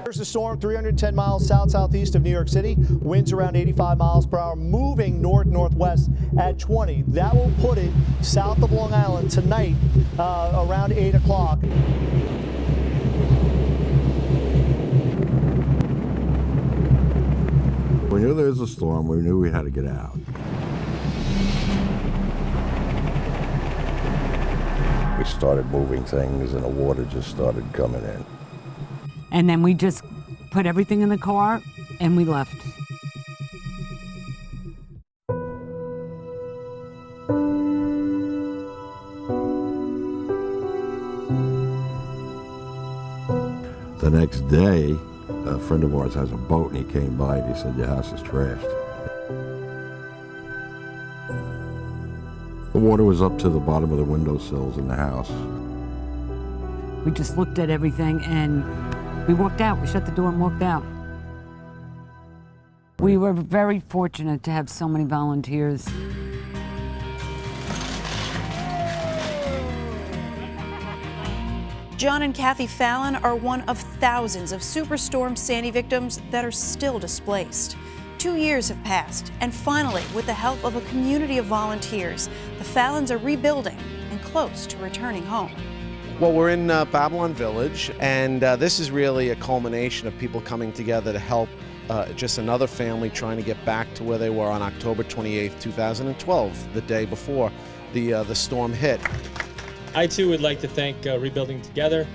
There's a storm 310 miles south-southeast of New York City. Winds around 85 miles per hour, moving north-northwest at 20. That will put it south of Long Island tonight around 8 o'clock. We knew there was a storm. We knew we had to get out. We started moving things and the water just started coming in. And then we just put everything in the car and we left. The next day, a friend of ours has a boat and he came by and he said, "Your house is trashed." The water was up to the bottom of the windowsills in the house. We just looked at everything and we walked out. We shut the door and walked out. We were very fortunate to have so many volunteers. John and Kathy Fallon are one of thousands of Superstorm Sandy victims that are still displaced. 2 years have passed, and finally, with the help of a community of volunteers, the Fallons are rebuilding and close to returning home. Well, we're in Babylon Village, and this is really a culmination of people coming together to help just another family trying to get back to where they were on October 28th, 2012, the day before the storm hit. I too would like to thank Rebuilding Together,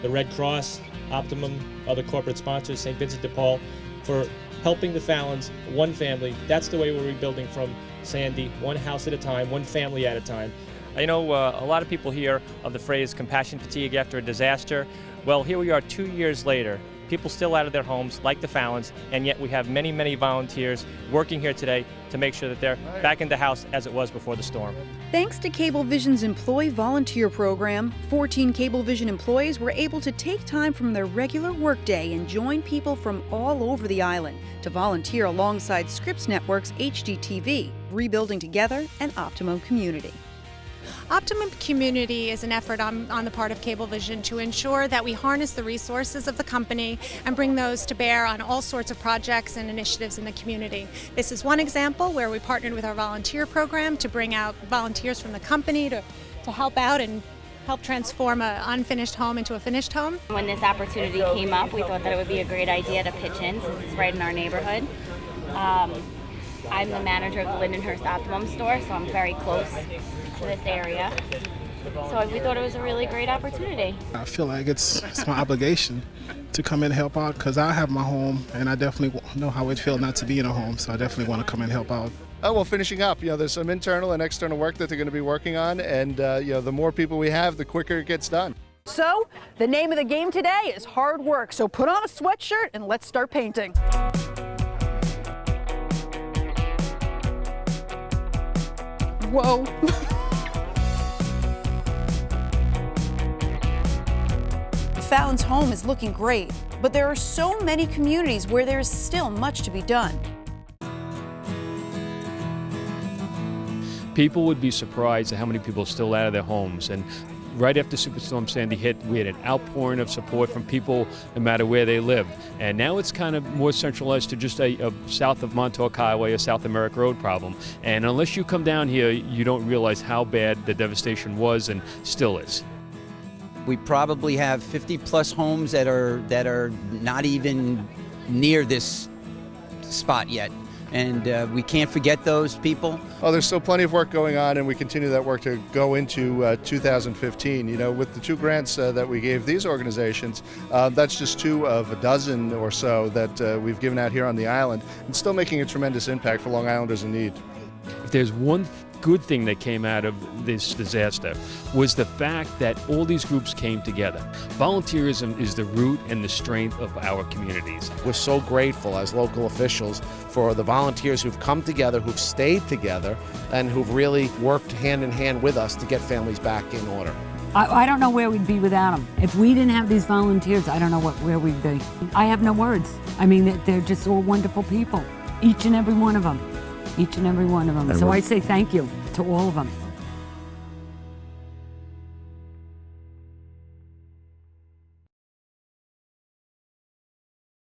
the Red Cross, Optimum, other corporate sponsors, St. Vincent de Paul, for helping the Fallons, one family. That's the way we're rebuilding from Sandy, one house at a time, one family at a time. I know a lot of people hear of the phrase compassion fatigue after a disaster. Well, here we are 2 years later, people still out of their homes like the Fallons, and yet we have many, many volunteers working here today to make sure that they're back in the house as it was before the storm. Thanks to Cablevision's Employee Volunteer Program, 14 Cablevision employees were able to take time from their regular workday and join people from all over the island to volunteer alongside Scripps Network's HGTV, Rebuilding Together, and Optimum Community. Optimum Community is an effort on the part of Cablevision to ensure that we harness the resources of the company and bring those to bear on all sorts of projects and initiatives in the community. This is one example where we partnered with our volunteer program to bring out volunteers from the company to help out and help transform an unfinished home into a finished home. When this opportunity came up, we thought that it would be a great idea to pitch in since it's right in our neighborhood. I'm the manager of the Lindenhurst Optimum store, so I'm very close to this area. So we thought it was a really great opportunity. I feel like it's my obligation to come in and help out because I have my home and I definitely know how it feels not to be in a home, so I definitely want to come and help out. Oh, well, finishing up, there's some internal and external work that they're going to be working on, and the more people we have, the quicker it gets done. So, the name of the game today is hard work. So put on a sweatshirt and let's start painting. Whoa. Fallon's home is looking great, but there are so many communities where there is still much to be done. People would be surprised at how many people are still out of their homes. And right after Superstorm Sandy hit, we had an outpouring of support from people no matter where they live. And now it's kind of more centralized to just a south of Montauk Highway or South America Road problem. And unless you come down here, you don't realize how bad the devastation was and still is. We probably have 50-plus homes that are not even near this spot yet. And we can't forget those people. Oh, there's still plenty of work going on, and we continue that work to go into 2015. With the 2 grants that we gave these organizations, that's just 2 of a dozen or so that we've given out here on the island, and still making a tremendous impact for Long Islanders in need. If there's one good thing that came out of this disaster was the fact that all these groups came together. Volunteerism is the root and the strength of our communities. We're so grateful as local officials for the volunteers who've come together, who've stayed together, and who've really worked hand in hand with us to get families back in order. I don't know where we'd be without them. If we didn't have these volunteers, I don't know where we'd be. I have no words. I mean, they're just all wonderful people, each and every one of them. Each and every one of them. So I say thank you to all of them.